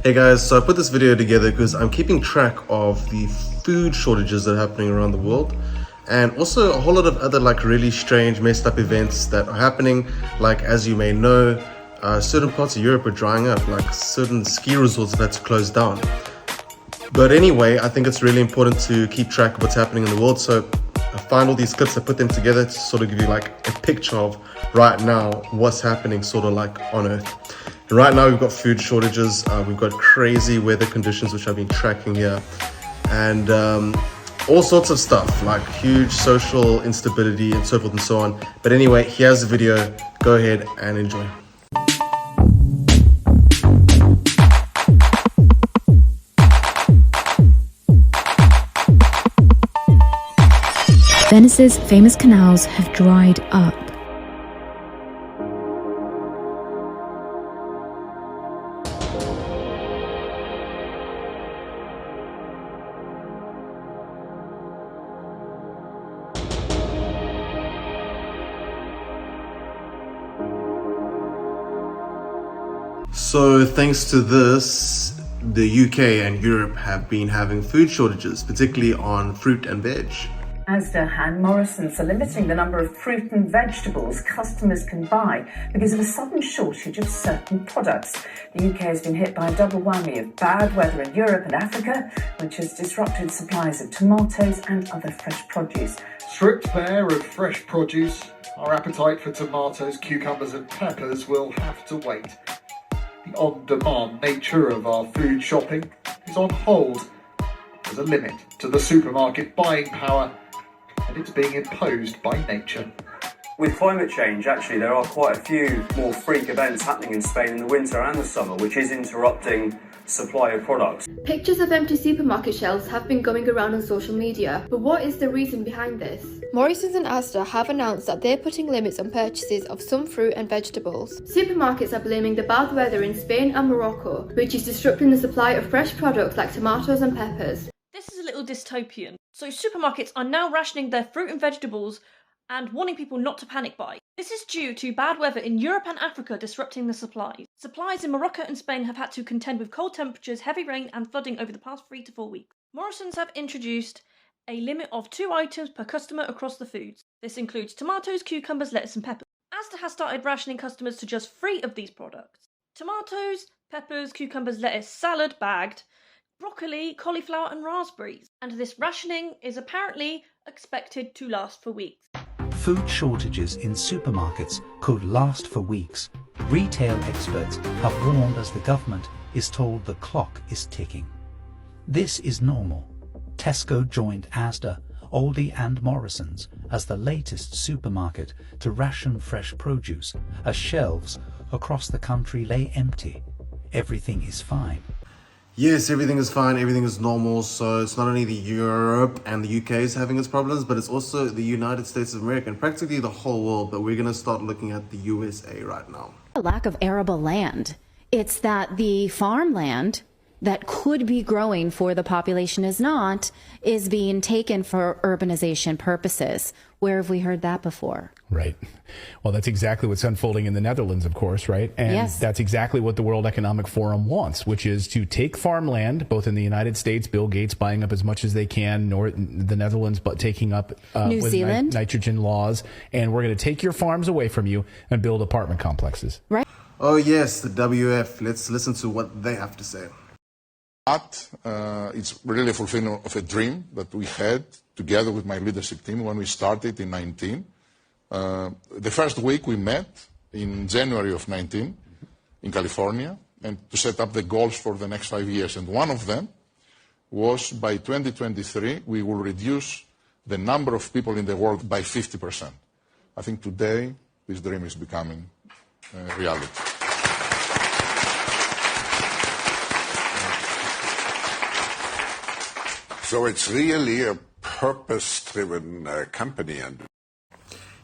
Hey guys, so I put this video together because I'm keeping track of the food shortages that are happening around the world, and also a whole lot of other really strange messed up events that are happening. Like, as you may know, certain parts of Europe are drying up, like certain ski resorts have had to close down. But anyway, I think it's really important to keep track of what's happening in the world, so I find all these clips, I put them together to sort of give you a picture of right now what's happening on Earth. And right now we've got food shortages, we've got crazy weather conditions which I've been tracking here, and all sorts of stuff like huge social instability and so forth and so on. But anyway, here's the video, go ahead and enjoy. Venice's famous canals have dried up. So thanks to this, the UK and Europe have been having food shortages, particularly on fruit and veg. Asda and Morrisons are limiting the number of fruit and vegetables customers can buy because of a sudden shortage of certain products. The UK has been hit by a double whammy of bad weather in Europe and Africa, which has disrupted supplies of tomatoes and other fresh produce. Stripped bare of fresh produce, our appetite for tomatoes, cucumbers and peppers will have to wait. The on-demand nature of our food shopping is on hold. There's a limit to the supermarket buying power, and it's being imposed by nature. With climate change, actually, there are quite a few more freak events happening in Spain in the winter and the summer, which is interrupting supply of products. Pictures of empty supermarket shelves have been going around on social media, but what is the reason behind this? Morrisons and Asda have announced that they're putting limits on purchases of some fruit and vegetables. Supermarkets are blaming the bad weather in Spain and Morocco, which is disrupting the supply of fresh products like tomatoes and peppers. This is a little dystopian. So supermarkets are now rationing their fruit and vegetables and warning people not to panic buy. This is due to bad weather in Europe and Africa disrupting the supplies. Supplies in Morocco and Spain have had to contend with cold temperatures, heavy rain and flooding over the past 3 to 4 weeks. Morrisons have introduced a limit of 2 items per customer across the foods. This includes tomatoes, cucumbers, lettuce and peppers. Asda has started rationing customers to just 3 of these products. Tomatoes, peppers, cucumbers, lettuce, salad bagged, broccoli, cauliflower and raspberries. And this rationing is apparently expected to last for weeks. Food shortages in supermarkets could last for weeks. Retail experts have warned as the government is told the clock is ticking. This is normal. Tesco joined Asda, Aldi and Morrisons as the latest supermarket to ration fresh produce as shelves across the country lay empty. Everything is fine. Yes, everything is fine, everything is normal. So it's not only the Europe and the UK is having its problems, but it's also the United States of America and practically the whole world. But we're going to start looking at the USA right now. A lack of arable land. It's that the farmland that could be growing for the population is being taken for urbanization purposes. Where have we heard that before? Right. Well, that's exactly what's unfolding in the Netherlands, of course, right? And yes, that's exactly what the World Economic Forum wants, which is to take farmland, both in the United States, Bill Gates buying up as much as they can, nor the Netherlands, but taking up New Zealand nitrogen laws. And we're going to take your farms away from you and build apartment complexes. Right. Oh yes, the WF. Let's listen to what they have to say. But it's really a fulfillment of a dream that we had together with my leadership team when we started in 19. The first week we met in January of 19 in California and to set up the goals for the next 5 years. And one of them was by 2023 we will reduce the number of people in the world by 50%. I think today this dream is becoming reality. So it's really a purpose-driven company. And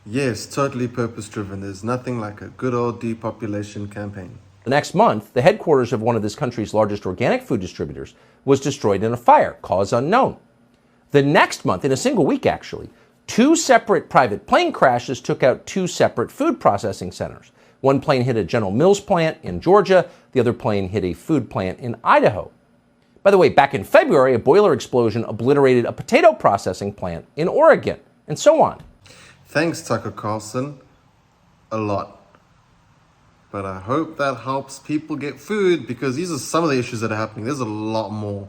yes, totally purpose-driven. There's nothing like a good old depopulation campaign. The next month, the headquarters of one of this country's largest organic food distributors was destroyed in a fire, cause unknown. The next month, in a single week actually, 2 separate private plane crashes took out 2 separate food processing centers. One plane hit a General Mills plant in Georgia. The other plane hit a food plant in Idaho. By the way, back in February, a boiler explosion obliterated a potato processing plant in Oregon, and so on. Thanks, Tucker Carlson. A lot. But I hope that helps people get food, because these are some of the issues that are happening. There's a lot more.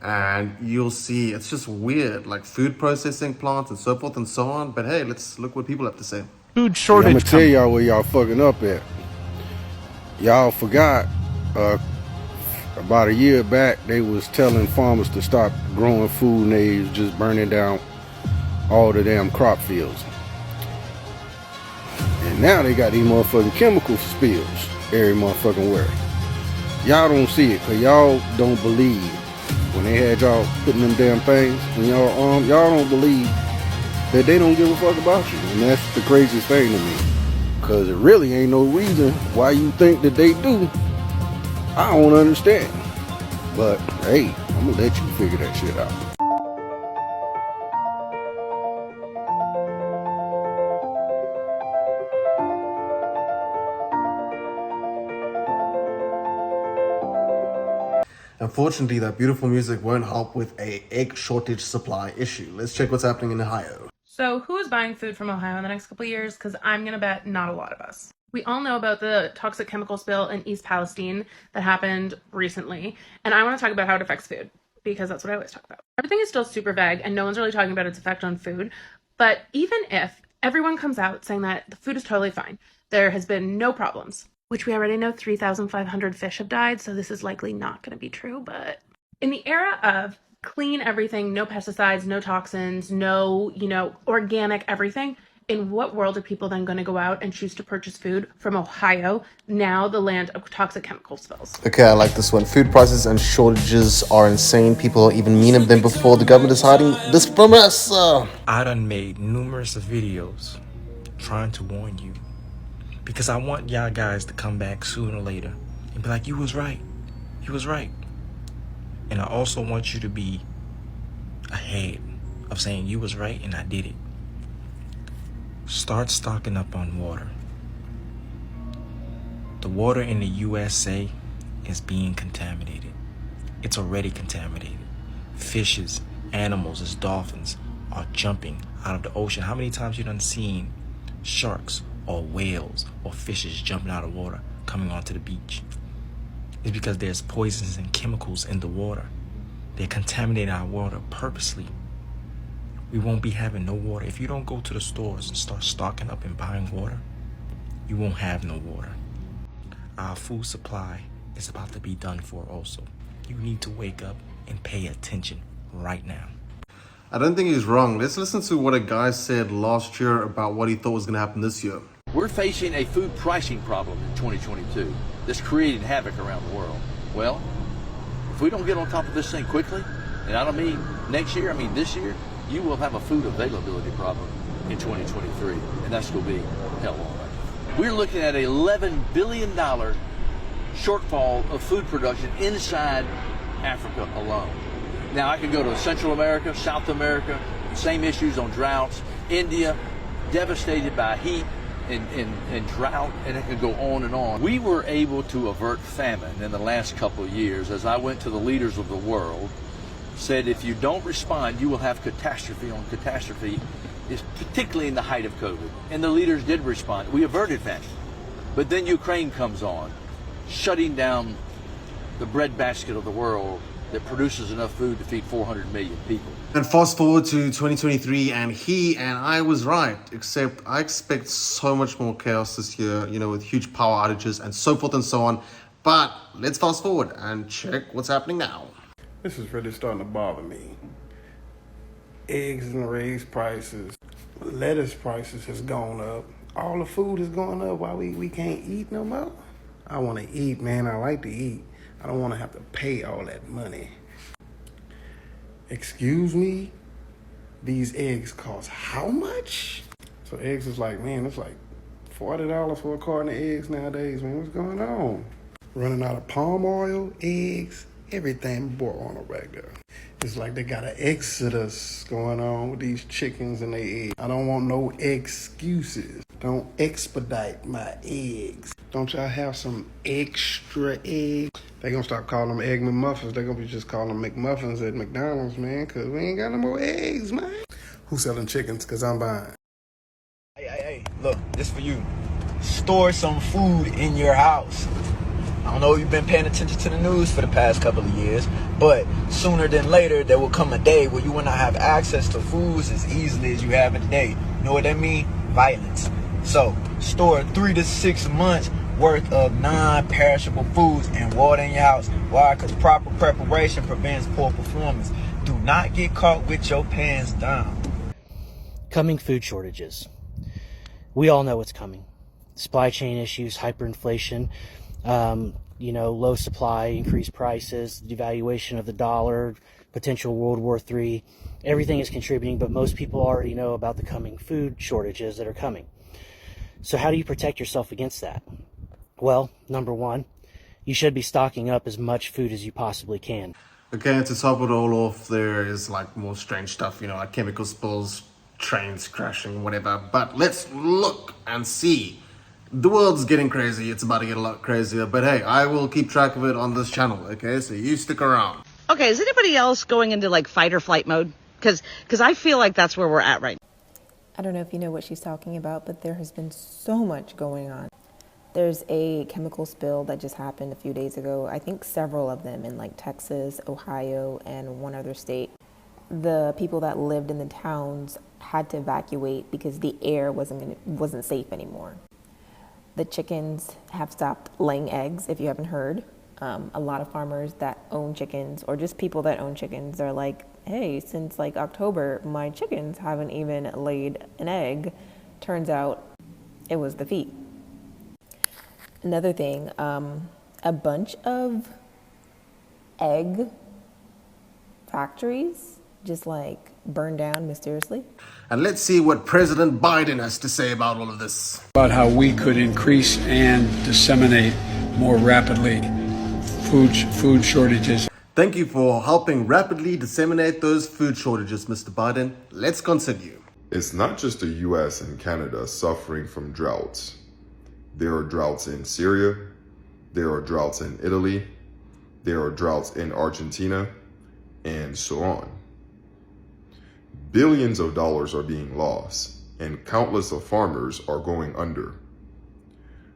And you'll see, it's just weird, like food processing plants and so forth and so on. But hey, let's look what people have to say. Food shortage. I'm gonna tell y'all where y'all fucking up at. Y'all forgot about a year back they was telling farmers to stop growing food, and they was just burning down all the damn crop fields. And now they got these motherfucking chemical spills every motherfucking where. Y'all don't see it, cause y'all don't believe. When they had y'all putting them damn things in your arm, y'all don't believe that they don't give a fuck about you. And that's the craziest thing to me. Cause it really ain't no reason why you think that they do. I don't understand. But hey, I'm gonna let you figure that shit out. Unfortunately, that beautiful music won't help with a egg shortage supply issue. Let's check what's happening in Ohio. So who is buying food from Ohio in the next couple of years? Because I'm going to bet not a lot of us. We all know about the toxic chemical spill in East Palestine that happened recently. And I want to talk about how it affects food, because that's what I always talk about. Everything is still super vague and no one's really talking about its effect on food. But even if everyone comes out saying that the food is totally fine, there has been no problems, which we already know 3,500 fish have died, so this is likely not going to be true. But in the era of clean everything, no pesticides, no toxins, no, organic everything, in what world are people then going to go out and choose to purchase food from Ohio, now the land of toxic chemical spills? Okay, I like this one. Food prices and shortages are insane. People are even meaner than before. The government is hiding this from us. I done made numerous videos trying to warn you, because I want y'all guys to come back sooner or later and be like, you was right. You was right. And I also want you to be ahead of saying you was right and I did it. Start stocking up on water. The water in the USA is being contaminated. It's already contaminated. Fishes, animals, as dolphins, are jumping out of the ocean. How many times you done seen sharks or whales or fishes jumping out of water coming onto the beach? It's because there's poisons and chemicals in the water. They're contaminating our water purposely. We won't be having no water. If you don't go to the stores and start stocking up and buying water, you won't have no water. Our food supply is about to be done for also. You need to wake up and pay attention right now. I don't think he's wrong. Let's listen to what a guy said last year about what he thought was going to happen this year. We're facing a food pricing problem in 2022 that's creating havoc around the world. Well, if we don't get on top of this thing quickly, and I don't mean next year, I mean this year, you will have a food availability problem in 2023, and that's going to be hell all right. We're looking at an $11 billion shortfall of food production inside Africa alone. Now, I could go to Central America, South America, same issues on droughts. India, devastated by heat and drought, and it could go on and on. We were able to avert famine in the last couple of years as I went to the leaders of the world, said if you don't respond, you will have catastrophe on catastrophe, is particularly in the height of COVID. And the leaders did respond. We averted famine. But then Ukraine comes on, shutting down the breadbasket of the world that produces enough food to feed 400 million people. And fast forward to 2023, and he and I was right, except I expect so much more chaos this year, with huge power outages and so forth and so on. But let's fast forward and check what's happening now. This is really starting to bother me. Eggs and raised prices, lettuce prices has gone up. All the food is going up. Why we can't eat no more? I want to eat, man. I like to eat. I don't want to have to pay all that money. Excuse me? These eggs cost how much? So eggs is like, man, it's like $40 for a carton of eggs nowadays, man. What's going on? Running out of palm oil, eggs, everything bought on back there. It's like they got an exodus going on with these chickens and their eggs. I don't want no excuses. Don't expedite my eggs. Don't y'all have some extra eggs? They gonna start calling them Egg McMuffins. They gonna be just calling them McMuffins at McDonald's, man, cause we ain't got no more eggs, man. Who's selling chickens? Cause I'm buying. Hey, look, this for you. Store some food in your house. I don't know if you've been paying attention to the news for the past couple of years, but sooner than later, there will come a day where you will not have access to foods as easily as you have it today. You know what that means? Violence. So, store 3 to 6 months worth of non-perishable foods and water in your house. Why? Because proper preparation prevents poor performance. Do not get caught with your pants down. Coming food shortages. We all know what's coming. Supply chain issues, hyperinflation, low supply, increased prices, devaluation of the dollar, potential World War III. Everything is contributing, but most people already know about the coming food shortages that are coming. So how do you protect yourself against that? Well, number one, you should be stocking up as much food as you possibly can. Okay, and to top it all off, there is like more strange stuff, like chemical spills, trains crashing, whatever. But let's look and see. The world's getting crazy. It's about to get a lot crazier. But hey, I will keep track of it on this channel, okay? So you stick around. Okay, is anybody else going into like fight or flight mode? Because I feel like that's where we're at right now. I don't know if you know what she's talking about, but there has been so much going on. There's a chemical spill that just happened a few days ago. I think several of them in like Texas, Ohio, and one other state. The people that lived in the towns had to evacuate because the air wasn't safe anymore. The chickens have stopped laying eggs, if you haven't heard. A lot of farmers that own chickens, or just people that own chickens, are like, hey, since like October, my chickens haven't even laid an egg. Turns out it was the feet. Another thing, a bunch of egg factories just like burned down mysteriously. And let's see what President Biden has to say about all of this. About how we could increase and disseminate more rapidly food shortages. Thank you for helping rapidly disseminate those food shortages, Mr. Biden. Let's continue. It's not just the US and Canada suffering from droughts. There are droughts in Syria, there are droughts in Italy, there are droughts in Argentina, and so on. Billions of dollars are being lost, and countless of farmers are going under.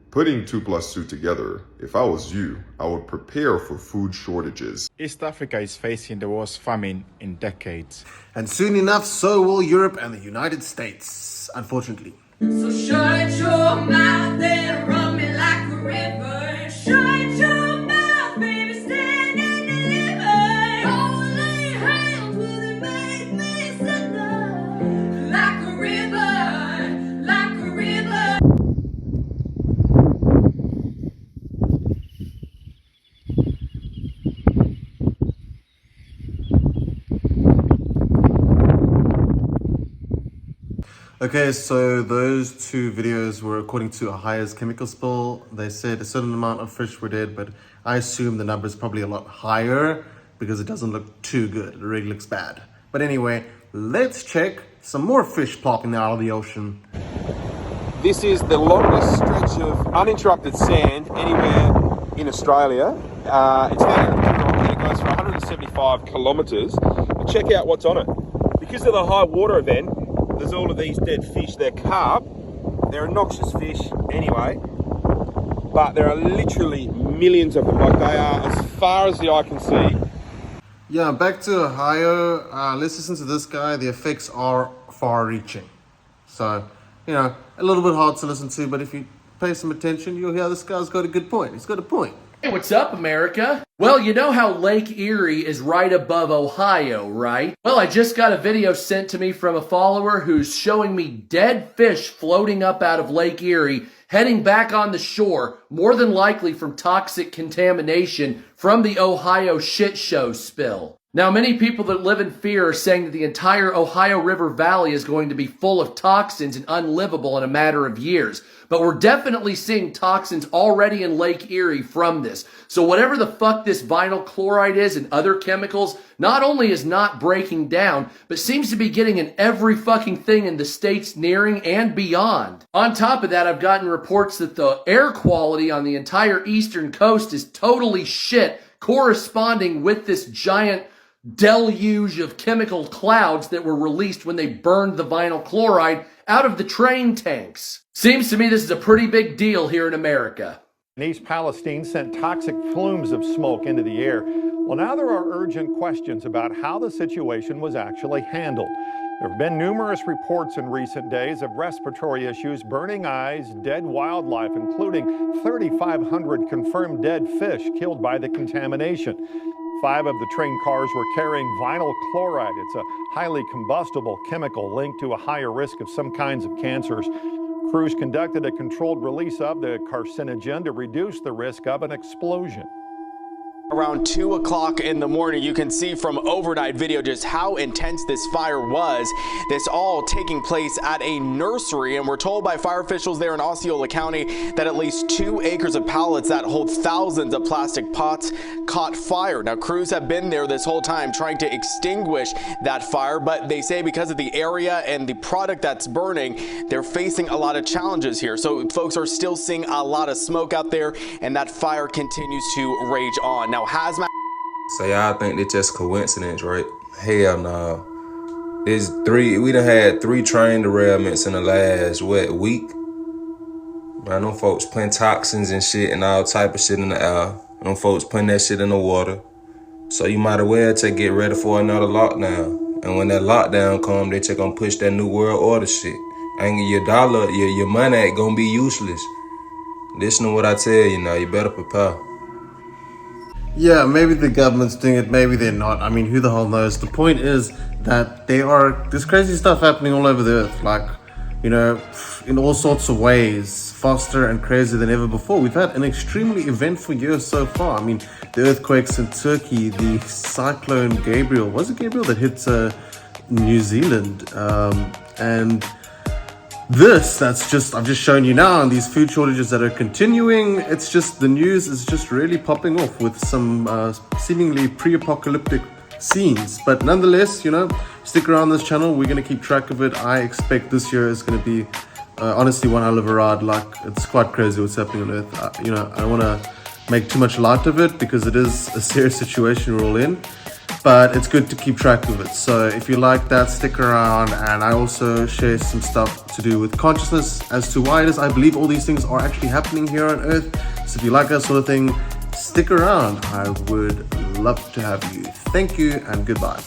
Putting 2 + 2 together, if I was you, I would prepare for food shortages. East Africa is facing the worst famine in decades. And soon enough, so will Europe and the United States, unfortunately. So shut your mouth and run me like a river. Shut your mouth, baby, stand and deliver. Holy hands, will it make me sinner? Like a river, like a river. Okay, so those 2 videos were according to Ohio's chemical spill. They said a certain amount of fish were dead, but I assume the number is probably a lot higher because it doesn't look too good. It really looks bad. But anyway, let's check some more fish popping out of the ocean. This is the longest stretch of uninterrupted sand anywhere in Australia. It's down in Taronga. It goes for 175 kilometres. Check out what's on it. Because of the high water event, there's all of these dead fish. They're carp. They're noxious fish anyway, but there are literally millions of them. Like, they are as far as the eye can see. Yeah, back to Ohio. Let's listen to this guy. The effects are far-reaching. So, a little bit hard to listen to, but if you pay some attention, you'll hear this guy's got a good point. He's got a point. Hey, what's up, America? Well, you know how Lake Erie is right above Ohio, right? Well, I just got a video sent to me from a follower who's showing me dead fish floating up out of Lake Erie, heading back on the shore, more than likely from toxic contamination from the Ohio shit show spill. Now, many people that live in fear are saying that the entire Ohio River Valley is going to be full of toxins and unlivable in a matter of years. But we're definitely seeing toxins already in Lake Erie from this. So whatever the fuck this vinyl chloride is and other chemicals, not only is not breaking down, but seems to be getting in every fucking thing in the states nearing and beyond. On top of that, I've gotten reports that the air quality on the entire eastern coast is totally shit, corresponding with this giant deluge of chemical clouds that were released when they burned the vinyl chloride out of the train tanks. Seems to me this is a pretty big deal here in America. East Palestine sent toxic plumes of smoke into the air. Well, now there are urgent questions about how the situation was actually handled. There have been numerous reports in recent days of respiratory issues, burning eyes, dead wildlife, including 3,500 confirmed dead fish killed by the contamination. 5 of the train cars were carrying vinyl chloride. It's a highly combustible chemical linked to a higher risk of some kinds of cancers. Crews conducted a controlled release of the carcinogen to reduce the risk of an explosion. Around 2 o'clock in the morning, you can see from overnight video just how intense this fire was. This all taking place at a nursery, and we're told by fire officials there in Osceola County that at least 2 acres of pallets that hold thousands of plastic pots caught fire. Now, crews have been there this whole time trying to extinguish that fire, but they say because of the area and the product that's burning, they're facing a lot of challenges here. So folks are still seeing a lot of smoke out there, and that fire continues to rage on. Now, hazmat. So y'all think it's just coincidence, right? Hell no. We done had 3 train derailments in the last, week? Man, them folks putting toxins and shit and all type of shit in the air. Them folks putting that shit in the water. So you might as well get ready for another lockdown. And when that lockdown come, they just gonna push that new world order shit. And your dollar, your money ain't gonna be useless. Listen to what I tell you now, you better prepare. Yeah, maybe the government's doing it, maybe they're not. I mean, who the hell knows? The point is that there's crazy stuff happening all over the earth, like, you know, in all sorts of ways, faster and crazier than ever before. We've had an extremely eventful year so far. I mean, the earthquakes in Turkey, the cyclone Gabriel, was it Gabriel that hit New Zealand? And I've just shown you now, and these food shortages that are continuing, it's just, the news is just really popping off with some seemingly pre-apocalyptic scenes. But nonetheless, you know, stick around this channel. We're going to keep track of it. I expect this year is going to be, honestly, one hell of a ride. Like, it's quite crazy what's happening on Earth. You know, I don't want to make too much light of it because it is a serious situation we're all in. But it's good to keep track of it. So if you like that, stick around. And I also share some stuff to do with consciousness as to why it is I believe all these things are actually happening here on Earth. So if you like that sort of thing, stick around. I would love to have you. Thank you and goodbye.